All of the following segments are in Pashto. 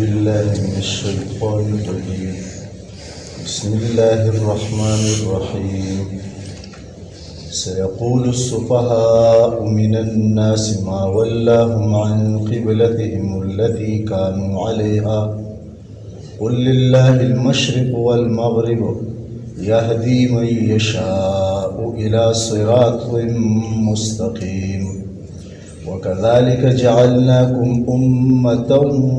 بالله من الشيطان الرجيم. بسم الله الرحمن الرحيم. سيقول السفهاء من الناس ما ولاهم عن قبلتهم التي كانوا عليها قل لله المشرق والمغرب يهدي من يشاء إلى صراط مستقيم. وكذلك جعلناكم أمة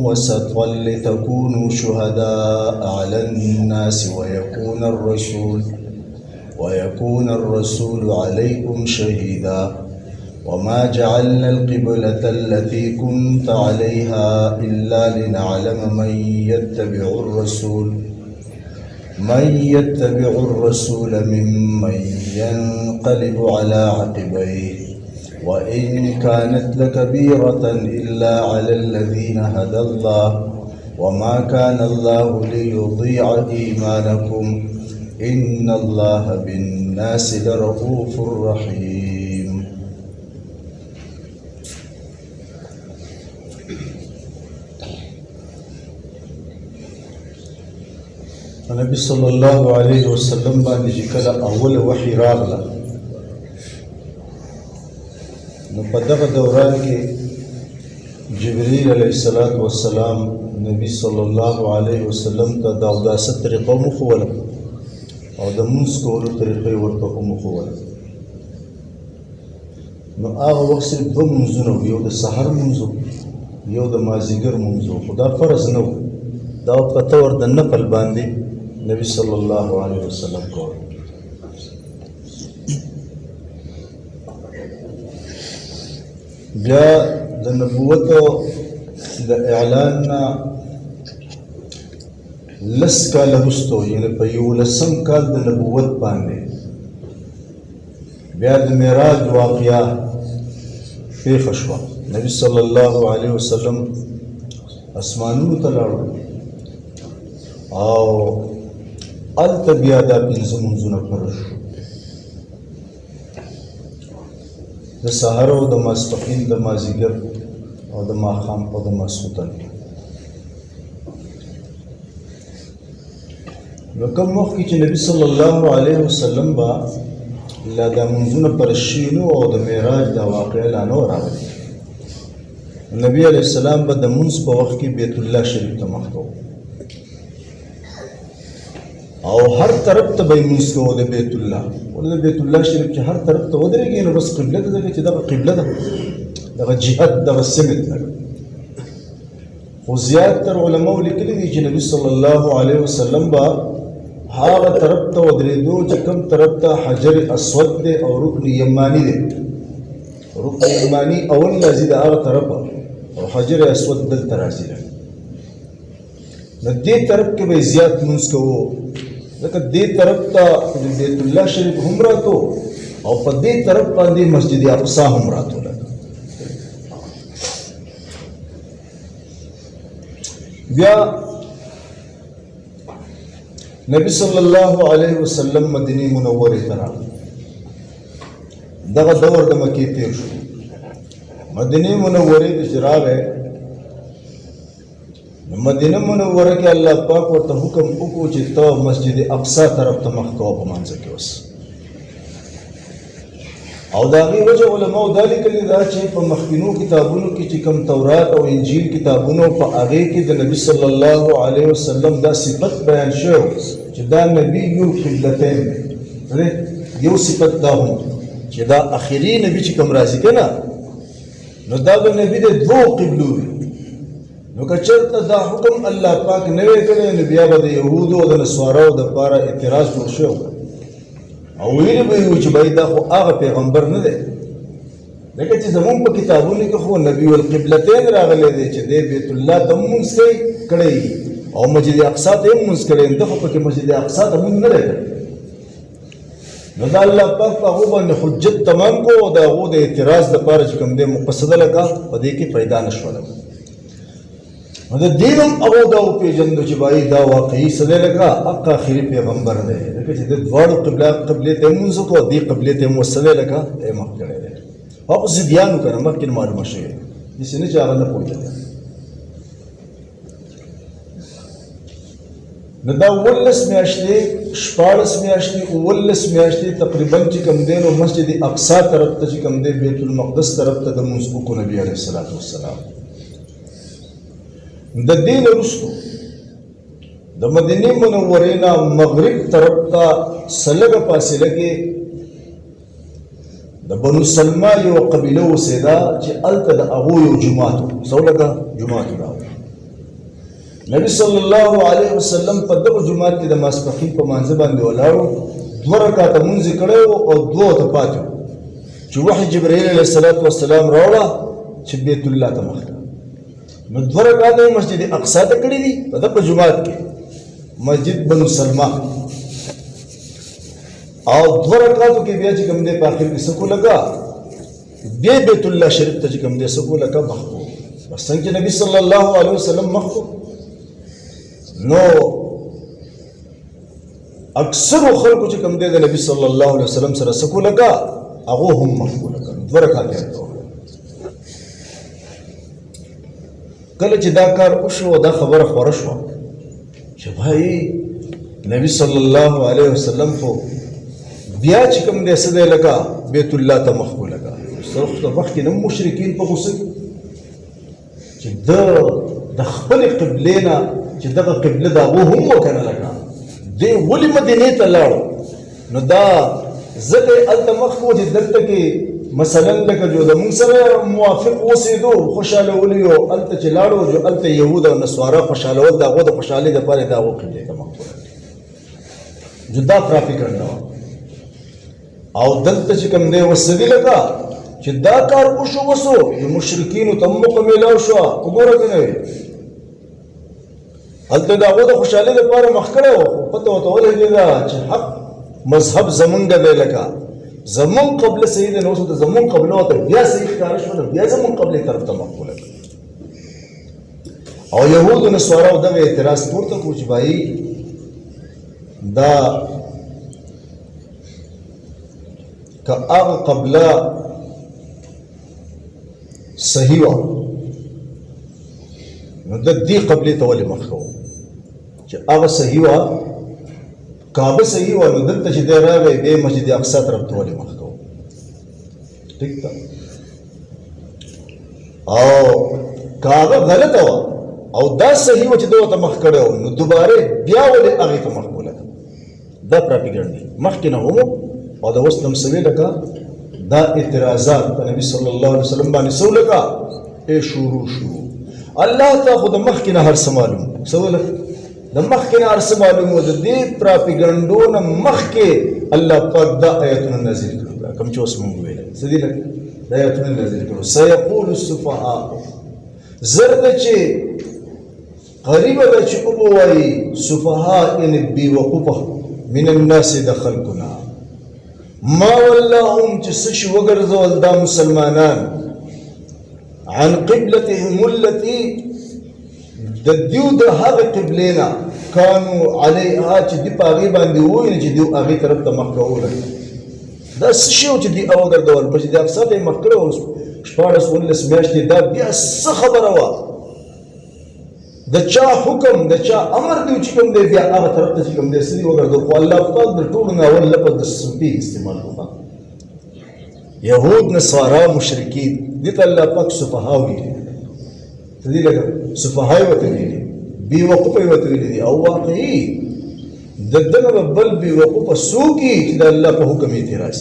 وسطا لتكونوا شهداء على الناس ويكون الرسول عليكم شهيدا. وما جعلنا القبلة التي كنت عليها إلا لنعلم من يتبع الرسول ممن ينقلب على عقبيه وإن كانت لكبيرة إلا على الذين هدى الله وما كان الله ليضيع إيمانكم إن الله بالناس لرؤوف رحيم. النبي صلى الله عليه وسلم باندې چې کله اول وحي راغله نو په دغه دوران کې جبريل عليه السلام نبی صلی الله علیه وسلم ته د اوداسه طریقه مخوله او د مونځ کولو طریقې ورته مخوله. نو هغه وخت صرف دوه مونځونه، یو د سحر مونځ یو د مازدیګر مونځ، خو دا فرض نه و، دا په طور د نفل باندې نبی صلی الله علیه وسلم کول. بیا د نبوت د اعلان نه لس کاله وروسته، یعنې په 11 کال د نبوت باندې بیا د معراج واقعه پیښه شوه. نبی صلی الله علیه وسلم اسمانونو ته لاړو او هلته بیا دا 5 مونځونه فرض شو، د سحر او د ماسپښین، د مازدیګر او د ماښام او د ماسخوتن. نو کوم وخت کې چې نبی صلی الله علیه وسلم به لا دا مونځونه فرض شوي نو او د معراج دا واقعه لا نه وه راغلې، نبی علیه السلام به د مونځ په وخت کې بیت الله شریف ته مخ کوو او هر طرف ته به یې مونځ کوو د بیت الله. ولې د بیت الله شریف چې هر طرف ته ودرېږي نو بس قبله ده، ځکه چې دغه قبله ده، دغه جهت، دغه سمت ده. خو زیاتره علماو لیکلي دي چې نبي صلی الله علیه وسلم به هغه طرف ته ودرېدو چې کوم طرف ته حجر اسود دی او رکن یمانی دی. رکن یمانی اول راځي د هغه طرفه او حجر اسود دلته راځي. نو دې طرف کې به زیات مونځ کوو، ځکه دې طرف ته بیت الله شریف هم راتو او په دې طرف باندې مسجد اقصی هم راتو. بیا نبی صلی الله علیه وسلم مدینه منوره ته راغی. دغه دور د مکې تیر شو. مدینه منوره ته چې راغی، مدینه منوره کې الله پاک ورته حکم وکړو چې ته مسجد اقصی طرف ته مخ کوه په مانځه کې اوس. او د هغې وجه علماو دا لیکلي ده چې په مخکینو کتابونو کې چې کوم تورات او انجیل کتابونو په هغې کې د نبي صلی الله علیه وسلم دا صفت بیان شوی چې دا نبي یو قبلتین دی. یو صفت دا هم چې دا اخري نبي چې کوم راځي که نه، نو دا به نبي د 2 قبلو وي. نو که چېرته دا حکم الله پاک نه وی کړی نو بیا به د یهودو او د نصاراو دپاره اعتراض جوړ شوی او ویلي به یې وو چې بهی دا خو هغه پیغمبر نه دی، ځکه چې زمونږ په کتابونو کې خو نبي القبلتین راغلی دی چې دی بیت الله ته هم مونځ کړی او مسجد اقصی ته هم مونځ کړی، ده خو پکې مسجد اقصی ته مونځ نه دی کړی. نو دا الله پاک په هغو باندې حجت تمام کو او د هغو د اعتراض دپاره چې کوم دی مقصده لګه په دې کې پیدا نه شوله. نو د دې هم هغو دا وپېژندو چې بهی دا واقعي څه دی لکه حق آخري پیغمبر دی، ځکه چې د دواړو قبلې ته یې مونځ وکړو او دې قبلې ته یې څه دی لکه مخ کړی دی. هغه ضدیانو که نه مخکې معلومه شوې، داسې نه چې هغه نه پوهېدل. نو دا 19 میاشتې 14 میاشتې 19 میاشتې تقریبا چې کوم دی نو مسجد اقصی طرف ته چې کوم دی بیت المقدس طرف ته د لمونځ وکړو نبي علیه الصلاۃ والسلام. د دې نه وروسته د مدینې منورې نه مغرب طرف ته سلګه فاصله کې د بنو سلمہ یو قبیله اوسېده چې هلته د هغو یو جومات و. څه ولګه جومات و. نبی صلی الله علیه وسلم په دغه جومات کې د ماسپښین په مانځه باندې ولاړ و. 2 رکعته لمونځ یې کړی و او 2 ته پاتې و چې وحی جبرائیل علیه السلام راوړه چې بیت الله ته مخ کړه. نو 2 رکعته یې مسجد اقصی ته کړي دي په دغه جومات کې مسجد بنو سلمہ، او 2 رکعاتو کې بیا چې کوم دی په آخر کې څه کو لګا بیا بیت الله شریف ته چې کوم دی څه کو لګا مخ کو. بس څنګه چې نبی صلی الله علیه وسلم مخ کو نو اکثر خلکو چې کوم دی د نبی صلی الله علیه وسلم سره څه کو لګا هغه هم مخ کو لګا 2 رکعات یې کله چې دا کار وشو دا خبره خوره شوه چې بھائی نبی صلی الله علیه وسلم خو بیا چې کوم دی څه دی لګا بیت الله ته مخ کو لګا. صرف د مخکې نه مشرکین په غوسه چې د خپلې قبلې نه چې دغه قبله د هغو هم وکنه لګا دی ولې مدینې ته لاړو. نو دا ځکه یې هلته مخ کو چې دلته کې مثلا لکه جو د موږ سره موافق اوسېدو خوشحاله ولي او هلته چې لاړو جو هلته یهود او نصواره خوشحالول د هغو د خوشحالۍ دپاره د هغو قبلې ته مخ کو جو دا پراپیګنډه وه. او دلته چې کوم دی وسدي لکه چې دا کار وشو د مشرکینو ته موقع میلاو شوه. وګوره که نه وي هلته د هغو د خوشحالۍ دپاره مخ کړی و خو پته ورته ولګېده چې حق مذهب زمونږ دی لکه زمونږ قبله صحیح دی. نو اوس ورته زمونږ قبله ورته بیا صحیح ښکاره شوه بیا زمونږ قبلې طرف ته مخ کړی او یهودو نصواراو دغه اعتراض پورته کړو چې بھائی دا که هغه قبله صحیح وه نو د دې قبلې ته ولې مخ کوو چې هغه صحیح وه کعبه صحیح وه نو دلته چې دی راغی دی مسجد اقصی طرف ته ولې مخ کوو. ټیک ده. او کعبه غلطه وه او دا صحیح وه چې ده ورته مخ کړی و نو دوباره بیا ولې هغې ته مخ کوله. دا پراپیګنډ دی مخکې نه هم او د اوس نم سوي لکه دا اعتراضات په نبی صلی الله علیه وسلم باندې څه لکه شروع شو. الله ته خو د مخکې نه هر څه معلوم څه ولکه د مخکې نه هر څه معلوم و. د دې پراپیګنډو نه مخکې الله پاک دا آیتونه نازل کړي کوم چې اوس مونږ ویل څه دي لکه دا آیتونه نازل کړو سیقول السفهاء زر ده چې قریبه ده چې وبوایي سفهاء یعنې بېوقوفه من الناس د خلکونه ما ولاهم چې څه شي وګرځول دا مسلمانان عن قبلتهم التي د دیو د هغه قبلې نه کانو علیها چې دی په هغې باندې وویل چې دیو هغې طرف ته مخ کوله. دا څه شی و چې دی وګرځول مسجد اقصی ته یې مخ کړی و 14-19 میاشتې دا بیا څه خبره وه د چا حکم د چا امر دی چې کوم دی بیا هغه طرف ته چې کوم دی څه دي وګرځول. خو الله پاک د ټولو نه اول لفظ د سپي استعمال وکړه. یهود نصارا مشرکین دې ته الله پاک سفها ویلي ته دې لکه سفها یې ورته ویلي بېوقوفه یې ورته ویلي دي او واقعي د دغه به بل بېوقوفه څوک وي چې د الله په حکم اعتراض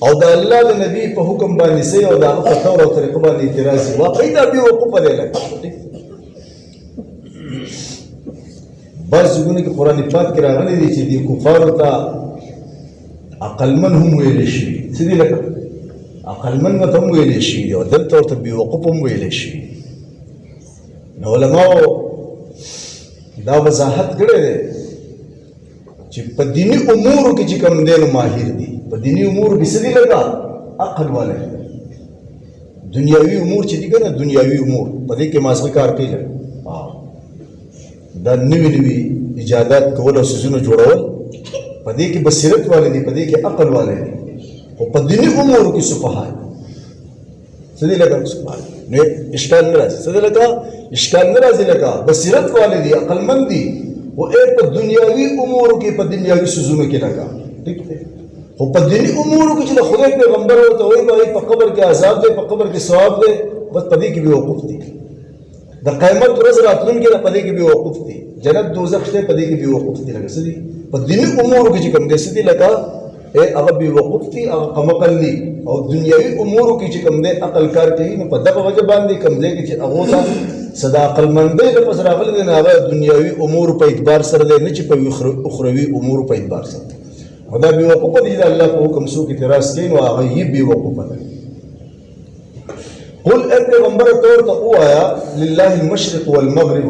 او د الله د نبي په حکم باندې څه او د هغه په طور او طریقه باندې اعتراض واقعي دا بېوقوفه دی لکه بعض ځایونو کې قرآن پاک کې راغلی دی چې دې کفارو ته عقلمن هم ویلی شوي څه دي لکه عقلمن ورته هم ویلی شوي دي او دلته ورته بېوقوف هم ویلی شوي. نو علماو دا وضاحت کړی دی چې په دیني امورو کې چې کوم دی نو ماهر دي په دیني امورو کې څه دي لکه عقل والی دنیاوي امور چې دي که نه دنیاوي امور په دې کې مازغه کار کوي دا نوي ایجادات کول او څیزونه جوړول په دې کې بصیرت والے دي په دې کې عقل والے دي خو په دیني امورو کې سفها څه دي لکه سفها نو اشکال نه راځي څه دي لکه اشکال نه راځي لکه بصیرت والے دي عقلمند دي او په دنیاوي امور کې په دنیاوي سوزونو کې لگا ٹھیک دی خو په دینی امور کې چې خدای پیغمبر ورته وایي په قبر کې عذاب دی په قبر کې ثواب دی بس په دې کې به وقوف دي د قیامت ورځ راتلونکې په دې کې به وقوف دي جنت دوزخ شته په دې کې به وقوف دي لکه سدي په دینی امور کې چې کوم دي سدي لکه هغه به وقوف دي هغه قمقل دي او دنیوي امور کې چې کوم دي عقل کار کوي نو په دغه وجه باندې کوم دي چې هغه ته صدا عقل مندي د پس راغلي نه هغه دنیوي امور په اعتبار سره دی نه چې په اخروی امور په اعتبار سره دا به وقوف دي الله په حکم سو کې اعتراض کوي نو هغه یې به وقوف ده قل اے پیغمبر طور ته وایا لله المشرق والمغرب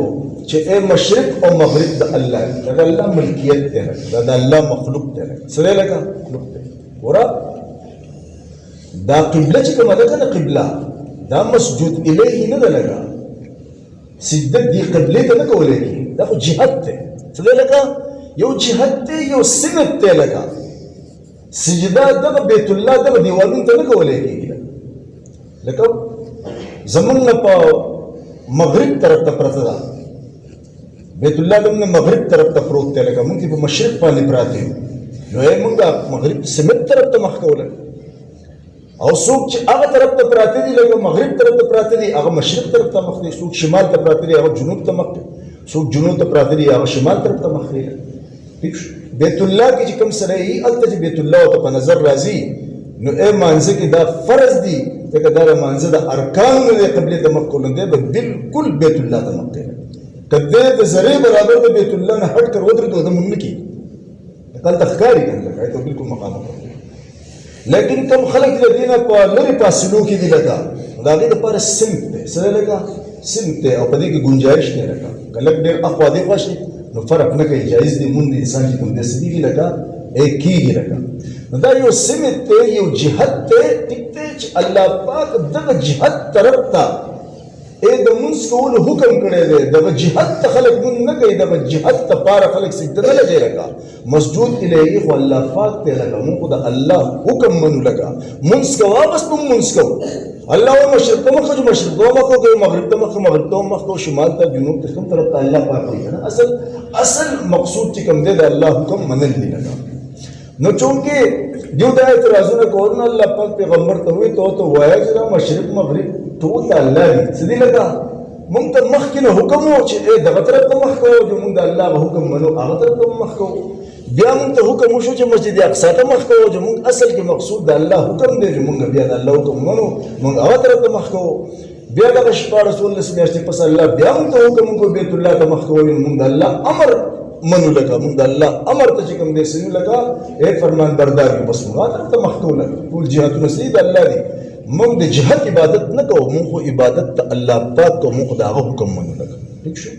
چې اے مشرق او مغرب د الله د الله ملکیت دی د الله مخلوق دی سره لکه مخلوق دی ورا دا قبله چې کومه ده کنه قبله دا مسجود الیه نه ده لګا سجده دی قبله ته نه کولای کی دا خو جهاد دی سره لکه یو جهاد دی یو سنت دی لګا سجده د بیت الله د دیوالونو ته نه کولای کیږي لکه زمون په مغرب طرف ته پرته ده بیت الله دمن مغرب طرف ته پروت دی لکه موږ په مشرق باندې پراته نو موږ مغرب سمت طرف ته مخ کوله او څوک چې هغه طرف ته پراته دي لکه مغرب طرف ته پراته دي هغه مشرق طرف ته مخ دي څوک شمال ته پراته دي هغه جنوب ته مخ دي څوک جنوب ته پراته دي هغه شمال طرف ته مخ دي ٹھیک بیت الله کې چې کوم سره یې الته چې بیت الله ته په نظر راځي نو مانځه کې دا فرض دي ځکه دا مانځه د ارکان د قبله د مخ کول دی بالکل بیت الله ته مخ دی کله د زری برابر د بیت الله نه هټ کر ودرې د مونږ کی کله تخکاری کنه ته بالکل مقام لیکن کوم خلک د دینه په لری فاصلو کې دی لگا دا دې لپاره سمت دی سره لگا سمت او په دې کې گنجائش نه لگا کله ډېر اخوا دی خوشي نو فرق نه کوي جایز دی مونږ انسان چې کوم دې سدي لگا ایک کیږي لگا دا یو سمت ته یو جهاد ته ټیک ته چې الله پاک دغه جهاد طرف ته د منځ کول حکم کړی دی دغه جهاد ته خلک مونږ نه کوي دغه جهاد ته پاره خلک سجده نه لګي لگا مسجود الیه خو الله پاک ته لگا مونږ د الله حکم منو لگا منځ کوا بس مونږ منځ کو الله و مشرق ته مخ مشرق ته مخ کو مغرب ته مخ مغرب ته مخ کو شمال ته جنوب ته کوم طرف ته الله پاک دی اصل مقصود چې کوم دی د الله حکم منل دی لگا نو چونکه دیو دا اعتراضونه کول نه الله پاک پیغمبر ته وی ته وایي چې مشرق مغرب ټول الله دی سدي لگا مونږ ته مخکې حکم و چې دغه طرف ته مخ کوو چې مونږ د الله حکم منو هغه طرف ته مخ کوو بیا مونږ ته حکم وشو چې مسجد اقصی ته مخ کوو چې مونږ اصل کې مقصود د الله حکم دی چې مونږ بیا د الله حکم منو مونږ هغه طرف ته مخ کوو بیا د شپه رسول الله صلی الله علیه وسلم الله بیا مونږ ته حکم کو بیت الله ته مخ کوو مونږ د الله امر منو لگا مونږ د الله امر ته چې کوم دې سنو لگا فرمان بردار بس مونږ طرف ته مخ کوو ټول جهادونه سي د الله دی مونږ د جهاد عبادت نه کوو مونږ عبادت ته الله پاک کو مونږ دا حکم منو لگا ٹھیک شو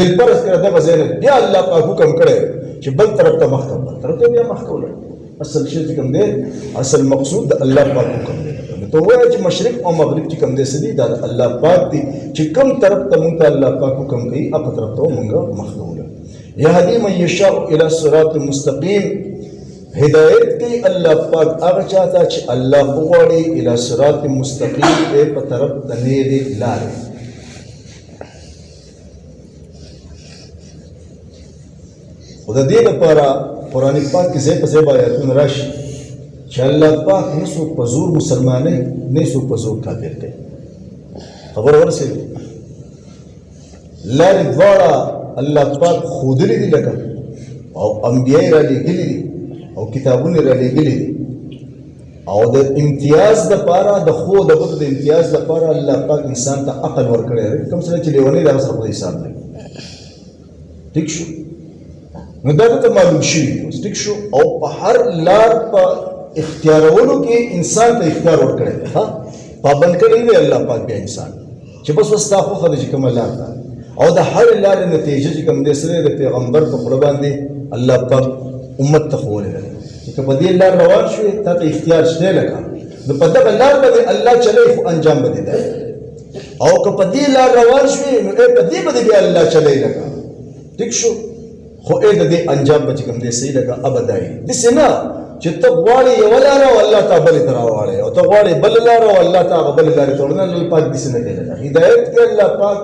بل پرس کړه دا غزنه بیا الله پاک حکم کړي چې بل طرف ته مخ کوو طرف ته بیا مخ کوو اصل شی چې کوم دی اصل مقصود د الله پاک حکم دی ته وایي چې مشرق او مغرب چې کوم دی سدي دا الله پاک دی چې کوم طرف ته مونږ الله پاک حکم کوي هغه طرف ته مونږ مخ کوو یهدی من یشاء الی صراط مستقیم ہدایت کی اللہ پاک هغه چاته چې الله وغواړي الی صراط مستقیم په طرف د نیری لارې خدای دې لپاره قرآن پاک کې ځای په ځای آیاتونه راشي چې الله پاک نه څوک په زور مسلمانۍ نه څوک په زور کافر کوي خبر ورسېږي لارې دواړه الله پاک خودلی دی لکه او انبیاء را لګلی دي او کتابونه را لګلی دي او د امتیاز د پاره د خو د بد د امتیاز د پاره الله پاک انسان ته عقل ورکړی دی کوم سره چې لیونی دا سره په حساب دی ٹھیک شو نو دا ته معلوم شي ٹھیک شو او په هر لار په اختیارولو کې انسان ته اختیار ورکړی دی ها پابند کړی دی الله پاک بیا انسان چې بس وستا خو خدای کوم لار ده او د هر لارې نتیجه چې کوم دې سره د پیغمبر په خپل باندې الله پاک امت ته خولې ده چې په دې لار روان شوې ته اختیار شته لکه نو په دغه لار باندې الله چلے خو انجام بده ده او که په دې لار روان شوې نو په دې باندې بیا الله چلے لکه ٹھیک شو خو دې انجام به کوم دې صحیح لکه ابدای د سینا چې ته غواړې یو لار او الله تعالی بل تر واړې او ته غواړې بل لار او الله تعالی بل لار تورنه الله پاک دې سینه کوي هدایت کې الله پاک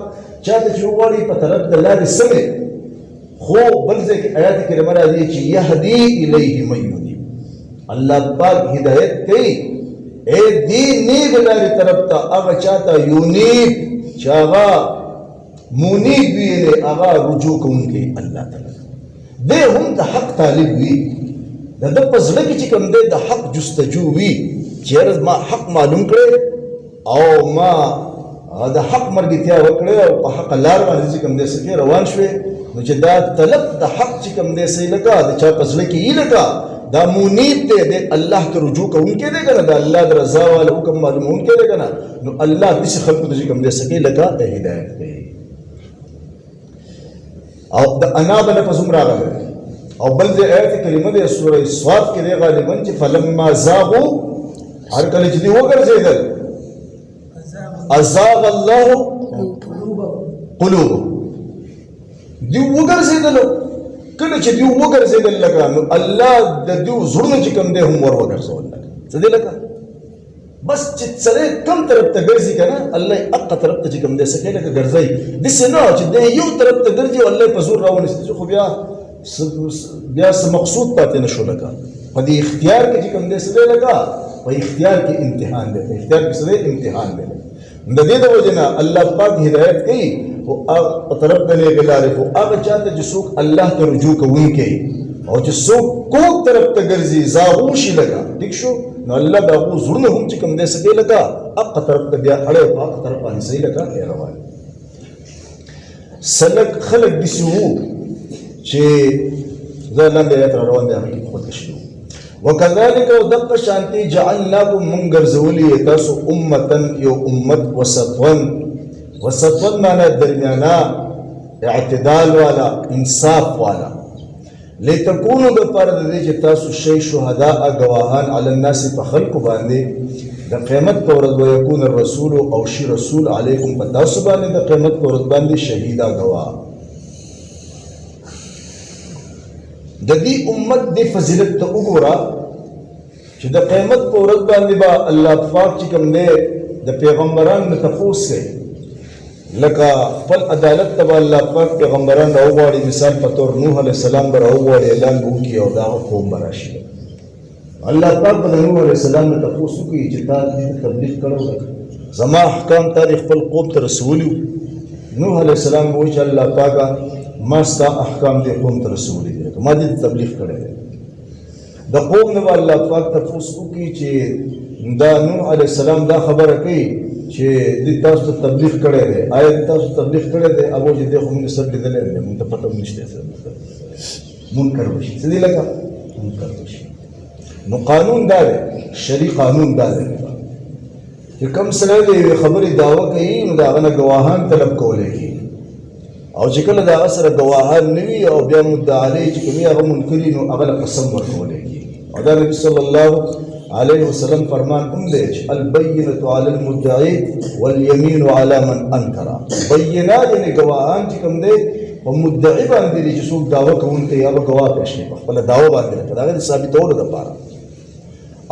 چاته چې وغواړي په طرف د لارې سمې خو بل ځای کې آیات کریمه راځي چې یهدي الیه من یونیب، الله پاک هدایت کوي اے دی نیب لارې طرف ته هغه چاته یونیب چې هغه منیب وي، هغه رجوع کوونکی الله تعالی دی، هم د حق طالب وي، د ده په زړه کې چې کوم دی د حق جستجو وي چې یاره ما حق معلوم کړی او ما د حق مرګتیا وکړې او په حق لار باندې چې کوم دی څه روان شوې، نو چې دا طلب د حق چې کوم دی څه لکه د چا په زړه کې یې لکه دا منیب دی د الله ته رجوع کوونکی دی که نه، د الله د رضا والا حکم معلومونکی دی که نه، نو الله داسې خلکو ته چې کوم دی څه کوي لکه هدایت کوي. او د انا به لفظ هم راغلی او بل د آیت کریمه د سوره صاد کې دی غالبا چې فلما زاغوا، هر کله چې دوی وګرځېدل ازاغ الله قلوبهم، دوی وګرځېدل، کله چې دوی وګرځېدل لکه نو الله د دوی زړونه چې کوم دی هم ور وګرځول لکه څه دی لکه بس چې سړی کم طرف ته ګرځي که نه الله یې هغه طرف ته چې کوم دی څه کوي لکه ګرځوي، داسې نه چې دی یو طرف ته ګرځي او الله یې په زور راونیسي، خو بیا څه مقصود پاتې نه شو لکه په دې اختیار کې چې کوم دی څه دی لکه په اختیار کې امتحان دی، په اختیار کې څه دی امتحان دی. د دې د وجې نه الله پاک هدایت کوي خو په طرف د نیکې لارې، خو هغه چاته چې څوک الله ته رجوع کوونکی او چې څوک کوږ طرف ته ګرځي زاغو شي لکه ټیک شو، نو الله د هغو زړونه هم چې کوم دی څه کوي لکه هغه طرف ته بیا اړی په هغه طرف باندې صحیح لکه روان. خلک داسې وو چې زه لاندې آیت را روان دی هغه کې خود شو وکذلک او دقه شانتي جعلناکم من ګرځولي تاسو امتا یو امت وسطن معنی درمیانا اعتدال والا انصاف والا لتكونوا دپاره د دې چې تاسو شئ شهداء گواهان علی الناس په خلکو باندې د قیامت په ورځ ويكون الرسول او شي رسول علیکم په تاسو باندې د قیامت په ورځ باندې شهیدا گواه. د دې امت د فضیلت ته وګوره چې د قیامت په ورځ باندې به الله پاک چې کوم دی د پیغمبرانو نه تپوس کوي، لکه خپل عدالت ته به الله پاک پیغمبران راوغواړي، مثال په طور نوح علیه السلام به راوغواړي اعلان به وکړي او د هغه قوم به راشي، الله پاک به د نوح علیه السلام نه تپوس وکړي چې تا دې تبلیغ کړی زما احکام تا د خپل قوم ته رسولي. نوح علیه السلام به وایي چې الله پاکه ما ستا احکام دې قوم ته رسولي دي، ما دې تبلیغ کړی دی. د قوم نه به الله پاک تپوس وکړي چې دا نوح علیه السلام دا خبره کوي چې دې تاسو ته تبلیغ کړی دی، آیا دې تاسو تبلیغ کړی دی؟ هغه چې دی خو موږ سر لیدلی دی، موږ ته پته هم نشته، منکر وشي څه دی لکه منکر وشي. نو قانون دا دی، شرعي قانون دا دی چې کوم سړی د یوې خبرې دعوه کوي نو د هغه نه ګواهان طلب کولی کېږي، او چې کله د هغه سره ګواهان نه وي او بیا مدعا علیه چې کوم هغه منکر وي نو هغه له قسم ورکولی کېږي. او دا نبي صلی الله علیه وسلم فرمان هم دی چې البینة علی المدعی والیمین علی من انکر. بینه یعنې ګواهان چې کوم دی په مدعي باندې دی چې څوک دعوه کوونکی هغه ګواه پیش کړي په خپله دعوه باندې لکه د هغې د ثابتولو دپاره،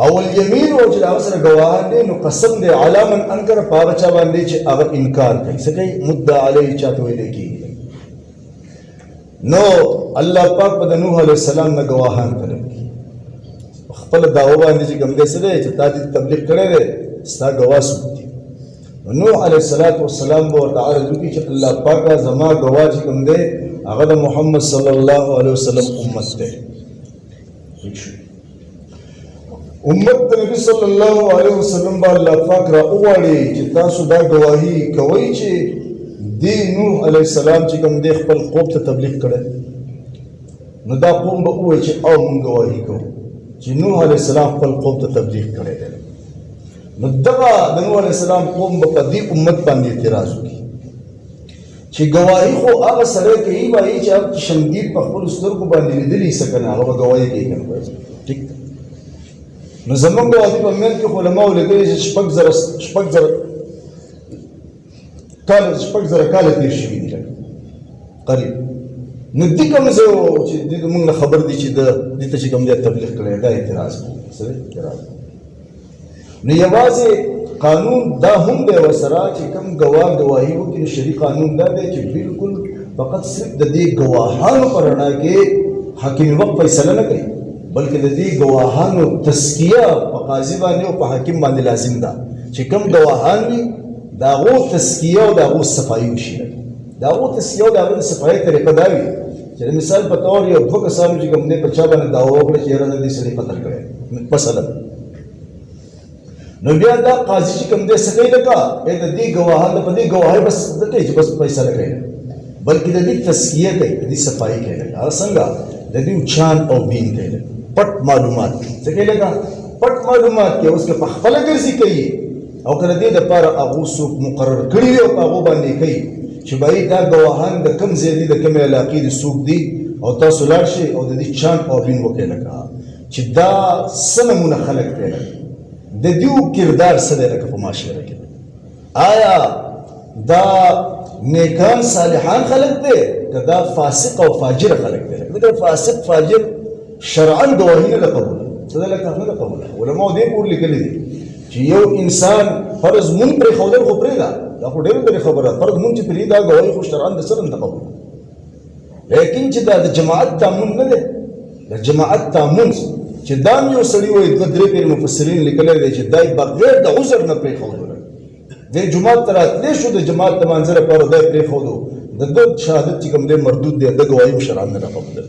او الیمین او چې د هغه سره ګواهان دی نو قسم دی علی من انکر په هغه چا باندې چې هغه انکار کوي، څه کوي مدعا علیه چاته ویلی کېږي. نو الله پاک په د نوح علیه السلام نه ګواهان طلب کړي خپل دعوه باندې چې کوم دی څه دی چې تا دې تبلیغ کړی دی ستا ګواه څوک دي. نوح علیه السلام به ورته عرض وکړي چې الله پاکه زما ګواه چې کوم دی هغه د محمد صلی الله علیه وسلم امت دی. امت د نبي صلی الله علیه وسلم به الله پاک را وغواړي چې تاسو دا ګواهي کوئ چې دی نوح علیه السلام چې کوم دی خپل قوم ته تبلیغ کړی، نو دا قوم به ووایي چې او موږ ګواهي کوو چې نوح علیه السلام خپل قوم ته تبلیغ کړی دی. نو دغه د نوح علیه السلام قوم به په دې امت باندې اعتراض وکړي چې ګواهي خو هغه سړی کوي وایي چې هغه شمدید په خپلو سترګو باندې لیدلی څه که نه هغه به ګواهي کوي که نه ټیک ده. نو زمونږ د وادي په منځ کې خو علماو لیکلي چې شپږ زره کاله تېر شوي دي قریب. نو دې کوم ځای چې دې موږ نه خبر دي چې دې ته چې کوم ځای تبلیغ کړی دا اعتراض څه دی اعتراض. نو یوازې قانون دا هم دی ورسره چې کوم ګواه ګواهي وکړي نو شرعي قانون دا دی چې بالکل فقط صرف د دې ګواهانو په رڼا کې حاکم وقت فیصله نه کوي، بلکې د دې ګواهانو تزکیه په قاضي باندې او په حاکم باندې لازم ده چې کوم ګواهان وي د هغو تزکیه او د هغو صفایي وشي. د هغو تزکیه او د هغو د صفایي طریقه دا وي چې د مثال په طور یو دوه کسانو چې کوم دی په چا باندې دعوه وکړه چې یاره دې سړي قتل کړی مثلا، نو بیا دا قاضي چې کوم دی څه کوي لکه د دې ګواهان په دې ګواهۍ بس نه کوي چې بس فیصله کوي، بلکې د دې تزکیه کوي، د دې صفایي کوي. هغه څنګه د دې چان او بین کوي، پټ معلومات څه کوي لکه پټ معلومات کې اوس کې په خپله ګرځي کوي او که د دې دپاره هغو څوک مقرر کړي وي او په هغو باندې کوي چې بهی دا ګواهان د کوم ځای دي د کومې علاقې د څوک دي او تاسو لاړ شئ او د دې چان او بین وکړئ لکه چې دا څه نمونه خلک دی لکه د دیو کردار څه دی لکه په معاشره کې، آیا دا نیکان صالحان خلک دی که دا فاسق او فاجر خلک دی؟ لکه فاسق فاجر شرعا ګواهي نه ده قبوله، څه ده لکه نه ده قبوله. علماو دې پورې لیکلي دي چې یو انسان فرض مونږ پرېښودل خو پرېږده، دا خو ډېره لرې خبره ده، فرض مونږ چې پرېږدي دا ګواهي خو شرعا د سره نه ده قبوله، لیکن چې دا د جماعت تامون نه دی، د جماعت تامون چې دا هم یو سړي وایي دوه درې پېرې مفسرین لیکلی دی چې دا بغیر د عذر نه پرېښودل، دی جومات ته راتلی شو د جماعت د مانځه لپاره دا یې پرېښودو، د ده شهادت چې کوم دی مردود دی، د ګواهي هم شرعا نه ده قبوله.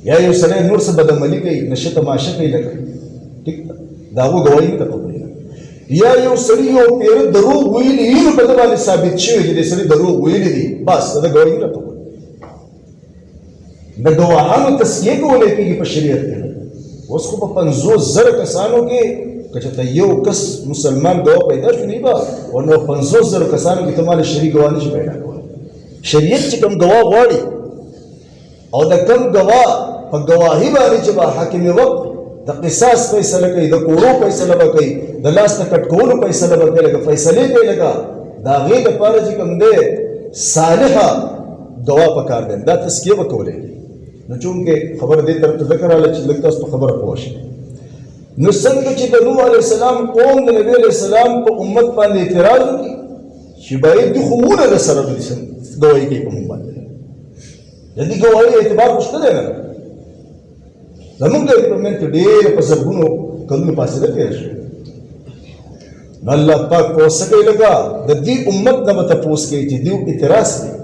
یا یو سړی نور څه بدعملي کوي، نشه تماشه کوي لکه ټیک د هغو ګواهي نه ده قبوله. یا یو سړي یو پیره دروغ ویلي وي نو په ده باندې ثابت شوي چې دې سړي دروغ ویلي دي، بس د ده ګواهي نه ده قبوله. د ګواهانو تزکیه کولی کېږي په شریعت کې. اوس خو په 50,000 کسانو کې که چېرته یو کس مسلمان ګواه پیدا شو نه به ورنه 50,000 کسانو کې ته ماله شرعي ګواه نشي پیدا کولی. شریعت چې کوم ګواه غواړي او د کوم ګواه په ګواهي باندې چې به حاکم وقت د قصاص فیصله کوي، د کورو فیصله به کوي، د لاس د کټ کولو فیصله به کوي، لکه فیصلې کوي لکه د هغې دپاره چې کوم دی صالحه ګواه پکار دی، دا تزکیه به کولی. نو چونکې خبره دې طرف ته ذکر راغله چې لږ تاسو په خبره پوه شئ. نو څنګه چې د نوح علیه السلام قوم د نبي علیه السلام په امت باندې اعتراض وکړي چې باید دوی خو ونه د سره ګواهي کوي په موږ باندې، د دې ګواهۍ اعتبار خو شته دی نه، زموږ د ایمپلمنټ ډېر په زرګونو کلونو فاصله تېره شوې. نو الله پاک په څه کوي لکه د دې امت نه به تپوس کوي چې دوی اعتراض کوي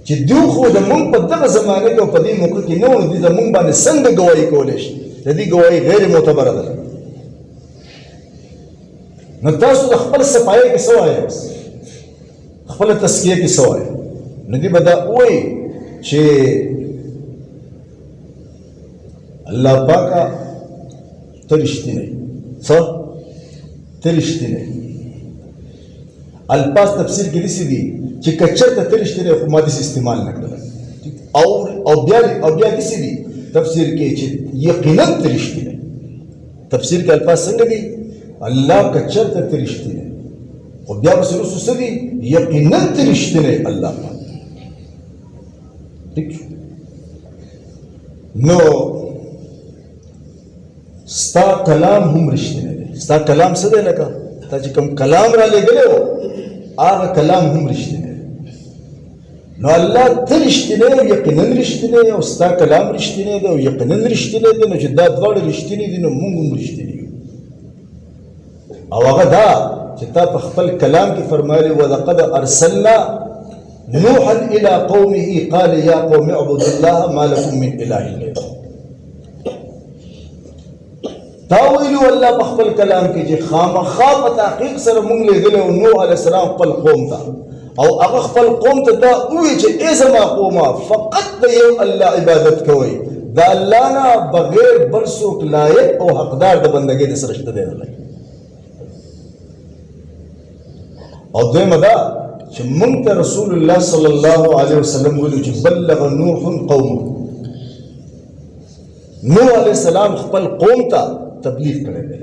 چې دوی خو د مونږ په دغه زمانه کې او په دې موقع کې نه وو، دوی زمونږ باندې څنګه ګواهي کولی شي؟ د دې ګواهي غیر معتبره ده. نو تاسو د خپل صفایۍ کې څه وایئ؟ بس خپله تزکیه کې څه وایئ؟ نو دوی به دا ووایي چې الله پاکه ته رښتینی څه؟ ته رښتینی. الفاظ تفسیر کې داسې دي چې که چېرته ته رښتینی خو ما داسې استعمال نه کړله، او بیا داسې دي تفسیر کې چې یقینا ته رښتینی. تفسیر کې الفاظ څنګه دي؟ الله که چېرته ته رښتینی، خو بیا پسې وروستو څه دي؟ یقینا ته رښتینی الله پاک. ٹھیک شو؟ نو ستا کلام هم رښتینی دی. ستا کلام څه دی؟ لکه تا چې کوم کلام را لېږلی و هغه کلام هم رښتینی دی. نو الله ته رښتینی او یقینا رښتینی او ستا کلام رښتینی دی او یقینا رښتینی دی، نو چې دا دواړه رښتیني دي نو موږ هم رښتیني یو. او هغه دا چې تا په خپل کلام کې فرمایلی ولقد ارسلنا نوحا الى قومه قال یا قوم اعبدوا الله ما لكم من اله غیره. تا ویلو الله په خپل کلام کې چې خامخا په تحقیق سره موږ لېږلی و نوح علیه السلام خپل قوم ته، او هغه خپل قوم ته دا ووایي چې ای زما قومه فقط د یو الله عبادت کوئ، د الله نه بغیر بل څوک لایق او حقدار د بندګۍ د سره شته دی نه. او دویمه دا چې موږ ته رسول الله صلی الله علیه وسلم ویلو چې بلغ نوح قومه، نوح علیه السلام خپل قوم ته تبلیغ کړی دی.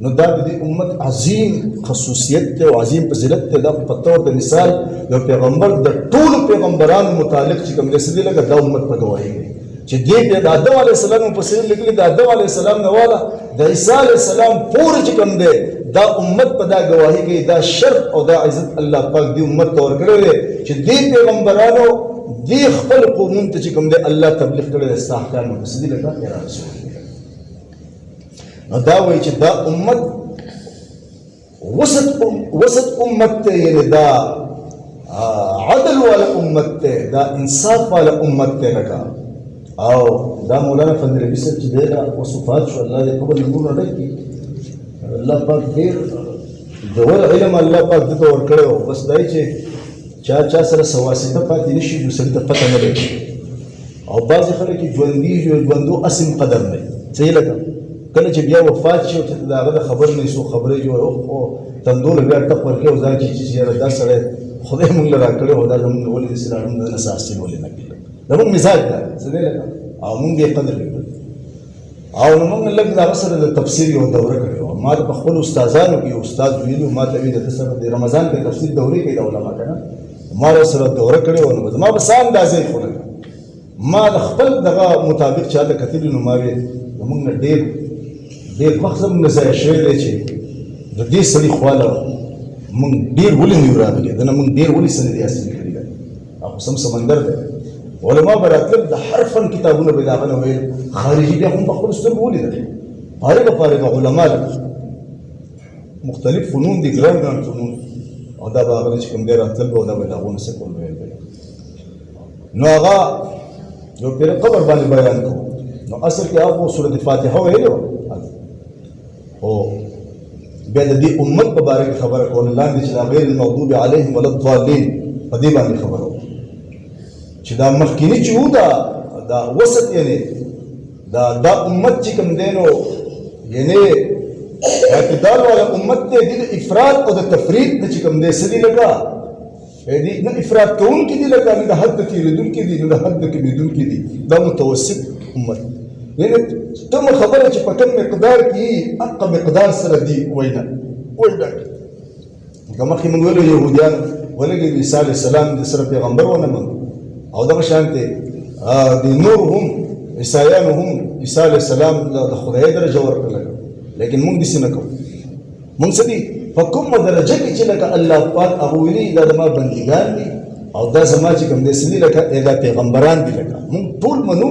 نو دا د دې امت عظیم خصوصیت دی او عظیم فضیلت دی. دا په طور د مثال یو پیغمبر د ټولو پیغمبرانو متعلق چې کوم دی څه دی لکه دا امت په ګواهي کوي چې دې د آدم علیه السلام په سیر لیکلي د آدم علیه السلام نه والا د عیسی علیه السلام پورې چې کوم دی دا امت په دا گواهی کوي دا شرف او دا عزت الله پاک دې امت ته ورکړی دی چې دې پیغمبرانو دې خپل قومونو ته چې کوم دی الله تبلیغ کړی دی ستا احکام پسې دي لکه یا رسول نو دا وایي چې دا امت وسط امت ته یعنې دا عدل والا امت ته دا انصاف والا امت ته لکه او دا مولانا فضل ربی صاحب چې دی دا وصفات شو الله دې قبر نمونه ډک کړي الله پاک ډېر ډول علم الله پاک دې ته ورکړی و بس دا چې چا سره سواسطه پاتې نه شي نو سړي ته پته نه لګي او بعضې خلک یې ژوندو اسم قدر نه صحیح لګه کله چې بیا وفات شي او چې د هغه د خبر نه څو خبرې جوړ او تندور بیا ټپ ورکړي او ځان چې یاره دا سړی خدای موږ له راکړی او دا زموږ ولې داسې راړم نه څه حاصل ولې نه کړي زموږ مزاج دا صحیح لګه او موږ یې قدر کړو او نو موږ لږ د هغه سره د تفسیر یوه دوره کړې وه ما په خپلو استادانو کې استاد ویلي ما ته ویل د سره د رمضان کې تفسیر دورې کوي د علما که نه ما سره دوره کړې وه نو زما به څه اندازې خو لږه ما د خپل دغه مطابق چا ته کتلي نو ما ویل زموږ نه ډېر وخت زموږ نه ضایع شوی دی چې د دې سړي خواله موږ ډېر ولې نه یو راغلي د نه موږ ډېر ولې څه نه دي حاصل کړي دی او خو سم سمندر دی علما به راتلل د هر فن کتابونه به د هغه نه ویل خارجي بیا هم په خپلو سترګو ولیدل فارغه علما لکه مختلف فنون دي ګران فنون او دا به هغه چې کوم دی راتلل به او دا به د هغو نه څه کول ویل به نو هغه یو پیر قبر باندې بیان کوو نو اصل کې هغه سورت فاتحه ویلې وه او بیا د دې امت په باره کې خبره کوله لاندې چې دا غیر المغضوب علیهم ولا الضالین په دې باندې خبره وه چې دا مخکینی چې وو دا وسط یعنې دا امت چې کوم دی نو یعنې اعتدال والا امت دی دې د افراط او د تفریط نه چې کوم دی څه دي لکه نه افراط کوونکي دي لکه نه د حد نه تېرېدونکي دي نه د حد نه کمېدونکي دي دا متوسط امت یعنې کومه خبره چې په کوم مقدار کې حق مقدار سره دي وینا لکه مخکې موږ ویلو یهودیان ولګي د عیسی علیه السلام د سره پیغمبر ونه منو او دغه شانتې د نور هم عیسایانو هم عیسی علیه السلام د خدای درجه ورکړله لیکن موږ داسې نه کوو موږ څه دي په کومه درجه کې چې لکه الله پاک هغه ویلي دا زما بندګان دي او دا زما چې کوم دی څه دي لکه دا پیغمبران دي لکه موږ ټول منو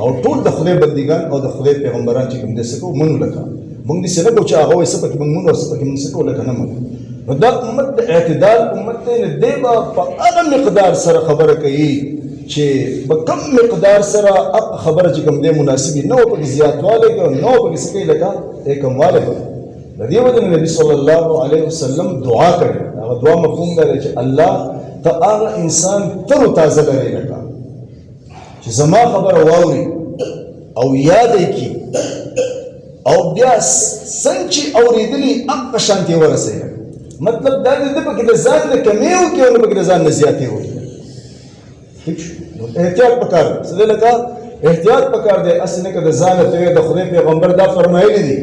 او ټول د خدای بندګان او د خدای پیغمبران چې کوم دی څه کوو منو لکه موږ داسې نه کوو چې هغه وایي څه پکې موږ منو او څه پکې موږ څه کوو لکه نه منو نو دا امت د اعتدال امت دی نو دی به په هغه مقدار سره خبره کوي چې په کم مقدار سره هغه خبره چې کوم دی مناسبي نه وه پکې زیاتوالی کوي نه وه پکې څه کوي لکه کموالی کوي د دې وجه نه نبي صلی الله علیه وسلم دعا کړې هغه دعا مفهوم دا دی چې الله ته هغه انسان تر و تازه لرې لکه چې زما خبره واوري او یاد یې کړي او بیا څنګه چې اورېدلي هغه شانتې ورسوي مطلب دا دی د پکې د ځان نه کمې وکړي او نه پکې د ځان نه زیاتې وکړي ٹھیک شو احتیاط پکار دی څه دی لکه احتیاط پکار دی هسې نه که د ځانه ته د خدای پیغمبر دا فرمایلی دي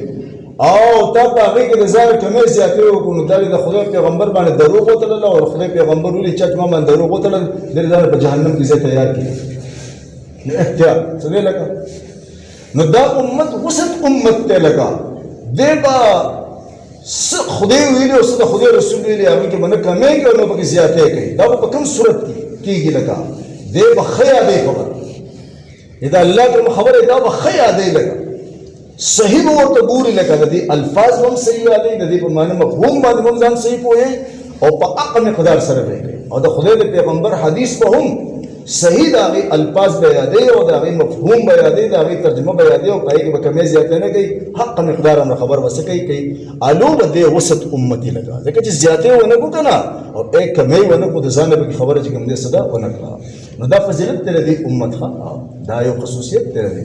او تا په هغې کې د ځان کمې زیاتې وکړو نو دا د خدای پیغمبر باندې دروغ وتړله او خدای پیغمبر ولي چا چې ما باندې دروغ وتړل دې ځان په جهنم کې ځای تیار کړي نو احتیاط څه دی لکه نو دا امت وسط امت دی لکه دی به څه خدای ویلي او څه د خدای رسول ویلي هغې کې به نه کمې کوي او نه پکې زیاتې کوي دا به په کوم صورت کې کېږي لکه دی به ښه یادوي خبره دا الله کوم خبره دا به ښه یادوي لکه صحیح به ورته ګوري لکه د دې الفاظ به هم صحیح یادوي د دې په معنی مفهوم باندې به هم ځان صحیح پوهوي او په هغه مقدار سره به کوي او د خدای د پیغمبر حدیث به هم صحیح د هغې الفاظ به یادوي او د هغې مفهوم به یادوي د هغې ترجمه به یادوي او په هغې کې به کمې زیاتې نه کوي حق مقدار همره خبر به څه کوي الو به دی وسط امتي لکه ځکه چې زیاتې ونه کړو که نه او کمې ونه کړو د ځان نه پکې خبره چې کوم دی څه ده ونه کړه نو دا فضیلت دی د دې امت ښه دا یو خصوصیت دی دی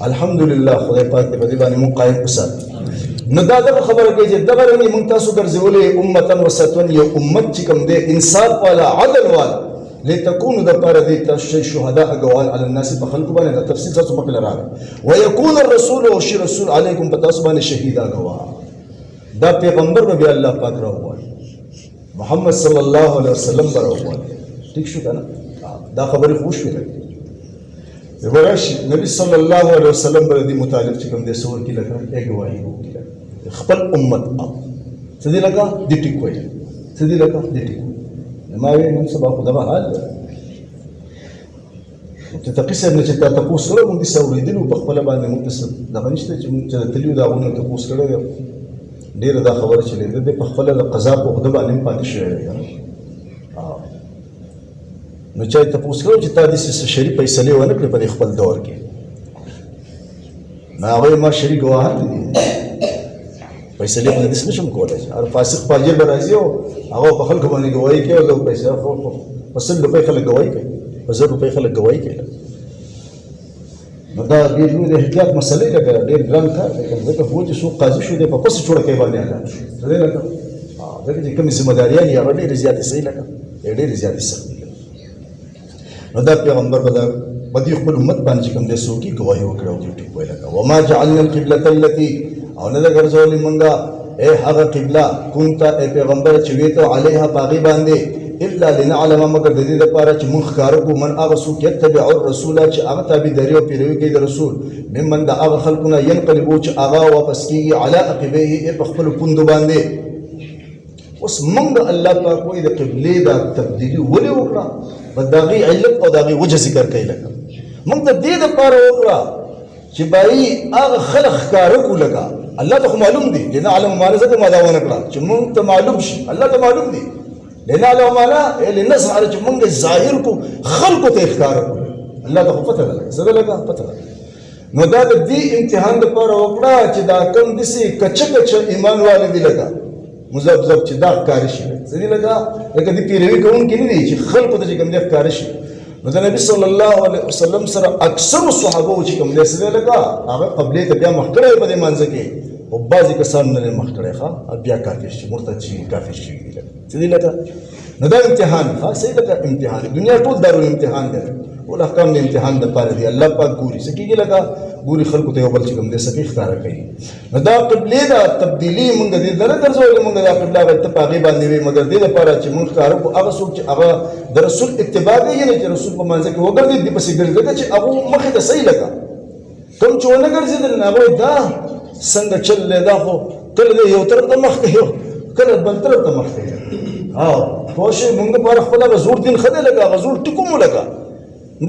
الحمدلله خدای پاک دې په دې باندې موږ قایم وساتي نو دا دغه خبره کوي چې دغه رنګې موږ تاسو ګرځولې امتا وسطا یو امت چې کوم دی انصاف والا عدل والا لتكونوا دپاره دې تاسو شهداء ګوان علی الناس په خلکو باندې دا تفصیل تاسو مخکې راغلی ویکون الرسول او شي رسول علیکم په تاسو باندې شهیدا ګواه دا پیغمبر به بیا الله پاک راوغواړي محمد صلی الله علیه وسلم به راوغواړي ټیک شو که نه دا خبرې خو شوې ورش نبی صلی الله علیه وسلم باندې متعلق چې کوم د سور کې لکه اګوایي وکړه خپل امت اب څه دي لکه د ټیکوي څه دي لکه د ټیکوي ما وی نن سبا خو دا حال ته تقیسه نه چې تاسو سره مونږ دي سوریدلو په خپل باندې موږ څه دا نشته چې موږ تلیو دا غوونه تاسو کړو ډیر دا خبره چې د په خپل د قضا په خدای باندې پاتې شوی نو چې تاسو کړو چې تاسو د شری فیصله ونه کړې په خپل دور کې ما هغه ما شری ګواهان دي فیصله باندې د نشم کولای هر فاسق فاجر راځي او هغه په خلکو باندې ګواہی کوي او پیسې خو پسند په خلک ګواہی کوي په زر په خلک ګواہی کوي نو دا ډېر لوی د احتیاط مسلې لګا ډېر ګران کار دی ځکه خو چې سو قاضي شو دی په پس جوړ کوي باندې اعلان شو زه لکه ځکه چې کوم ذمہ داریان یې هغه ډېر زیاتې صحیح لګا ډېر زیاتې سخت نو دا پیغمبر بدی خپل امت باندې کوم د سو کی ګواہی وکړه او ټیک ویل لګا وما جعلنا القبلة التي او نه ګرځولې مونږه اے هغه قبله كنت اے پیغمبر چې ویته علیها باغی باندې الا لنعلم مگر د دې لپاره چې مونږ ښکار کو من هغه څوک یتبع الرسول چې هغه تابعداري او پیروي کوي د رسول ممن د هغه خلقونه ينقلبو چې هغه واپس کیږي علی عقبیه په خپل پوند باندې اوس مونږ الله پاک وایي د قبله د تبدیلی ولې وکړه بداغي علت او داغي وجه ذکر کوي لکه مونږ د دې لپاره وکړه چې بای هغه خلق ښکار کو لگا الله ته معلوم دي لنا علم مانزه ته ماده ونه کړه چې مونږ ته معلوم شي الله ته معلوم دي لنا علم معنا للناس على چې مونږ ظاهر کو خلق ته ښکار کو الله ته پته ده څه لگا پته ده نو دا د دې امتحان لپاره وکړه چې دا کم دسي کچ ایمان والے دي لگا مزبذب چې دا ښکار شي څه دي لگا لکه دې پیروي کوم کې نه دي چې خلق ته چې کوم دې ښکار شي نو د نبی صلی الله علیه وسلم سره اکثر صحابه چې کوم دې سره لگا هغه قبله ته بیا مخکړه په دې منځ کې او بعضی کسان نه مخکړه ښه بیا کافر شي مرتد شي کافر شي څه دي لگا نو دا امتحان ها صحیح لگا امتحان دنیا ټول دارو امتحان دی ول احکام د امتحان د پاره دی الله پاک ګوري سکیږي لگا ګوري خلکو ته بل چې کوم دې سکی ښکار کوي نو دا قبله دا تبدیلی مونږ دې دره درځول مونږ دا قبله غلط پاغي باندې وي مگر دې لپاره چې مونږ کارو هغه څوک چې هغه د رسول اتباع کوي نه چې رسول په منځ کې وګرځي دې پسې ګرځي چې هغه مخه ته صحیح لگا کوم چې ونه ګرځي نه هغه دا څنګه چل دا خو کله یو تر ته مخ کوي کله بل تر ته مخ کوي خوشي مونږ په خپل غزور دین خدای لگا غزور ټکوم لگا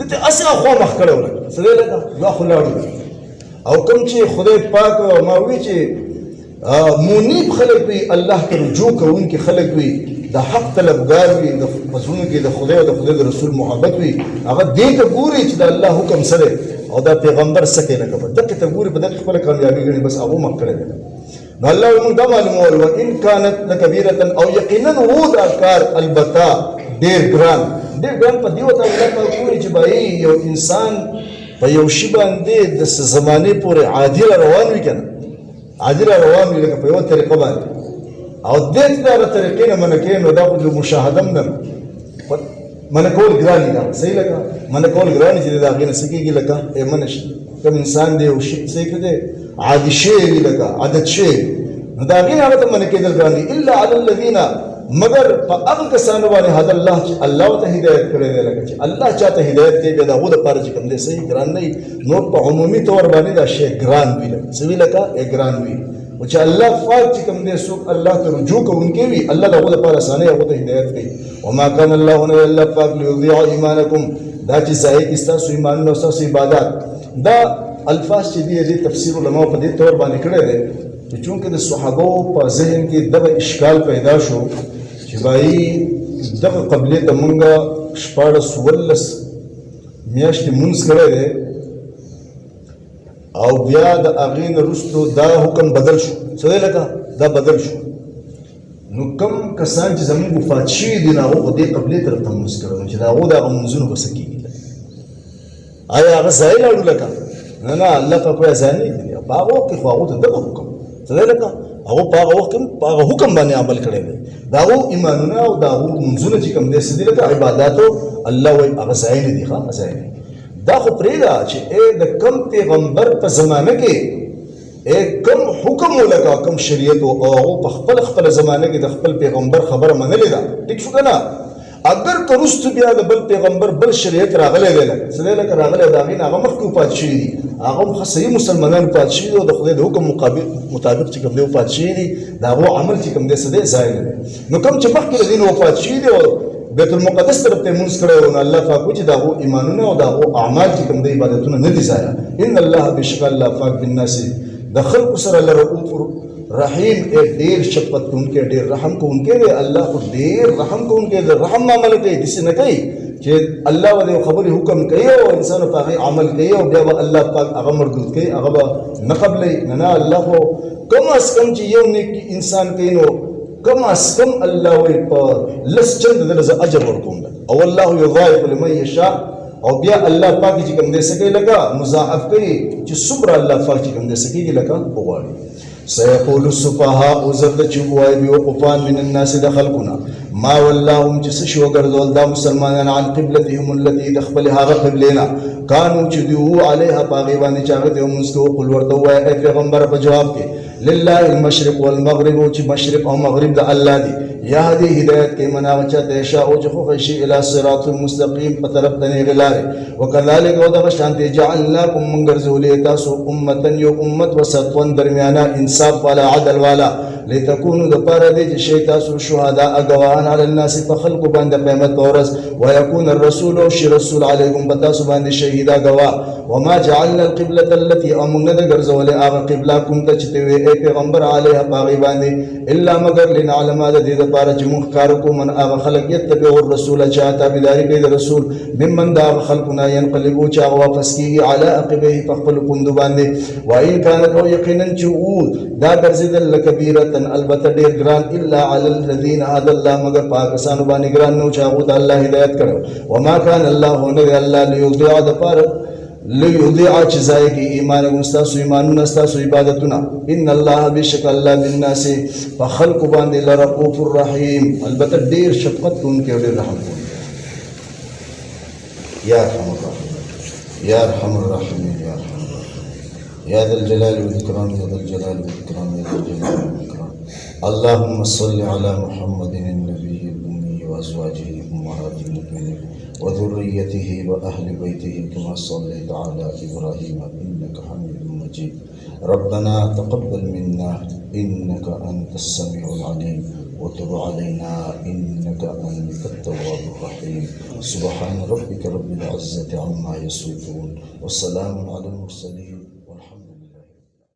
دته اسه خو مخ کړو لگا سره لگا دا خلاړو او کوم چې خدای پاک ما وی چې منیب خلق وي الله ته رجوع کوونکي خلق وي د حق طلبګار وي د پسونو کې د خدای او د خدای د رسول محبت وي هغه دې ته ګوري چې د الله حکم سره او د پیغمبر سکه نه کوي دغه ته ګوري په دغه خپل کامیابی غني بس هغه مخ کړی نو الله موږ دا معلومول و ان كانت لكبيره او یقینا هو دا کار البته ډیر ګران په دیو ته الله په کوی چې بای یو انسان په یو شی باندې د زمانه پورې عادل روان وي کنه عادل روان وي لکه په یو طریقه باندې او دې دا طریقې نه منکې نو دا د مشاهدم نه منکول ګرانی دا صحیح لګا منکول ګرانی چې دا غینه سکیږي لکه ایمنش کوم انسان دی او شی صحیح کړي عادي شی لګا عادت شی نو دا غینه هغه ته منکې دل ګرانی الا علی الذين مگر په هغه کسانو باندې هدا الله چې الله ته هدایت کړی دی لکه چې الله چاته هدایت کوي دا غو د پاره چې کوم دی صحیح ګران نه نو په عمومي تور باندې دا شی ګران وی لکه سوي لکه ګران وی او چې الله فاق چې کوم دی سو الله ته رجوع کوونکی وي الله دا غو د پاره اسانه هغه ته هدایت کوي وما كان الله الا فاق ليضيع ايمانكم دا چې ځای کې تاسو ایمان نو تاسو عبادت دا الفاظ چې دی تفسیر علماء په دې تور باندې کړی دی چې چونکه د صحابه په ذهن کې دغه اشکال پیدا شو چې بای دغه قبله ته مونږه شپاړس ولس میاشتې مونږ کړی دی او بیا د اغین رستو دا حکم بدل شو څه لکه دا بدل شو نو کم کسان چې زموږ وفات شوي دي نو هغه دې قبله طرف ته مونږ کړو چې دا هغه د منځونو بس کېږي آیا هغه ځای لاړو لکه نه الله په کوی ځای نه دی هغه کې خو هغه ته دغه حکم څه لکه هغه په هغه وخت په هغه حکم باندې عمل کړی دی دا هو ایمانونه او دا هو منځونه چې کوم دې سدي لکه عبادتو الله وای هغه ځای نه دی ښه ځای نه دا خو پرېدا چې د کم پیغمبر په زمانه کې کم حکم ولکه کم شریعت او په خپل زمانه کې د خپل پیغمبر خبره منلې ده ټیک شو کنه اگر کرست بیا د بل پیغمبر بل شریعت راغلی دی سره لکه راغلی دا غین هغه مخکې پات شي دي هغه صحیح مسلمانان پات شي دي او د خدای د حکم مطابق چې کوم دی پات شي دي دا هغه عمل چې کوم دی سده ځای نو کوم چې مخکې دین وفات شي دي او بیت المقدس طرف ته مونږ کړو نو الله پاک چې دا هغه ایمانونه او دا هغه اعمال چې کوم دی عبادتونه نه دي ځای ان الله بشک الله پاک بالناس د خلق سره لرؤوف رحیم ډیر شفقت کوونکی ډیر رحم کوونکی دی الله خو ډیر رحم کوونکی دی رحم عمل کوي داسې نه کوي چې الله ولې خبرې حکم کوي او انسان په هغې عمل کوي او بیا به الله پاک هغه مردود کوي هغه به نه قبلوي نه الله خو کم از کم چې یو نیک انسان کوي نو کم از کم الله وایي په لس چند دله زه اجر ورکوم او الله یضاعف لمن یشاء او بیا الله پاک چې کوم دی څه کوي لکه مضاعف کوي چې څومره الله پاک چې کوم دی څه کېږي لکه وغواړي سيقول السفهاء زرد چوبوای بیوقفان من الناس دخلقنا ما واللهم چې څه شو ګرځول دا مسلمانان عن قبلتهم التي دخل هغه قبلنا كانوا چې دیو علیها پاغي باندې چاغه دیو مسکو قل ورته وای پیغمبر په جواب کې لله المشرق والمغرب چې مشرق او مغرب د الله دی یهدی هدایت کې منا وچا دیشا او چې خو شي الى صراط المستقيم په طرف ته غلاره وکذالک او د شانتی جعلناکم من ګرځولې تاسو امه یو امت وسطون درمیانا انصاف والا عدل والا لتكونوا دپاره دې چې شي تاسو شهدا اګوان علی الناس په خلق باندې قیامت ورځ ويكون الرسول او شي رسول علیکم بتاسو باندې شهیدا گوا وما جعلنا القبلة التي امنا ګرځولې هغه قبله کوم ته چې وي پیغمبر علیها باغی باندې الا مگر لنعلم د دې لپاره چې موږ کار کوو من هغه خلق یتبع الرسول چې تابعداري کوي د رسول ممن دا خلقنا ينقلبوا چې هغه واپس کیږي علی عقبه په خپل پوند باندې وان كانت او یقینا چې دا ګرځیدل لکبیره البته ډیر ګران الا علی الذين هدى الله مگر پاکستان باندې ګران نو چې هغه ته الله هدایت کړو وما كان الله نه الله ليضيع د پاره ليضيع جزائے کی ایمان مستاسو ایمانون استاسو عبادتنا ان الله بشک الله بالناس فخلق باندې لرؤوف الرحیم البته ډیر شفقت کوونکی او ډیر رحم کوونکی یا ارحم الراحمین یا ارحم الراحمین یا ارحم الراحمین یا ذا الجلال والاکرام یا ذا الجلال والاکرام یا ذا الجلال والاکرام اللهم صل على محمد النبي الامي وازواجه امهات المؤمنين وذريته وأهل بيته كما صليت على إبراهيم إنك حميد مجيد ربنا تقبل منا إنك أنت السميع العليم وتب علينا إنك أنت التواب الرحيم سبحان ربك رب العزة عما يصفون وسلام على المرسلين